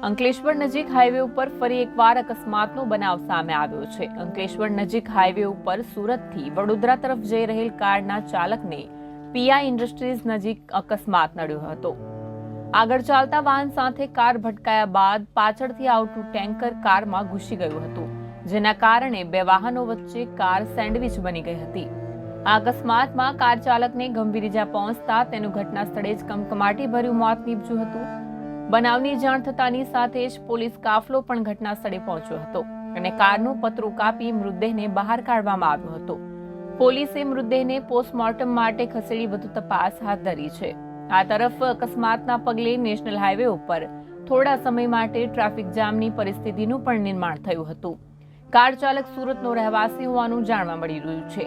અંકલેશ્વર નજીક હાઈવે ઉપર ફરી એકવાર અકસ્માતનો બનાવ સામે આવ્યો છે। અંકલેશ્વર નજીક હાઈવે ઉપર સુરતથી વડોદરા તરફ જઈ રહેલ કારના ચાલકને પીઆઈ ઇન્ડસ્ટ્રીઝ નજીક અકસ્માત નડ્યો હતો। આગળ ચાલતા વાહન સાથે કાર ભટકાયા બાદ પાછળથી આવતું ટેન્કર કારમાં ઘૂસી ગયું હતું, જેના કારણે બે વાહનો વચ્ચે કાર સેન્ડવિચ બની ગઈ હતી। આ અકસ્માતમાં કાર ચાલકને ગંભીર ઇજા પહોંચતા તેનું ઘટના સ્થળે જ કમકમાટીભર્યું મોત નીપજ્યું હતું। બનાવની જાણ થતાની સાથે જ પોલીસ કાફલો પણ ઘટના સ્થળે પહોંચ્યો હતો અને કારનું પતરું કાપી મૃતદેહને બહાર કાઢવામાં આવ્યો હતો। પોલીસે મૃતદેહને પોસ્ટમોર્ટમ માટે ખસેડી વધુ તપાસ હાથ ધરી છે। આ તરફ અકસ્માતના પગલે નેશનલ હાઈવે ઉપર થોડા સમય માટે ટ્રાફિક જામની પરિસ્થિતિનું પણ નિર્માણ થયું હતું। કાર ચાલક સુરતનો રહેવાસી હોવાનું જાણવા મળી રહ્યું છે।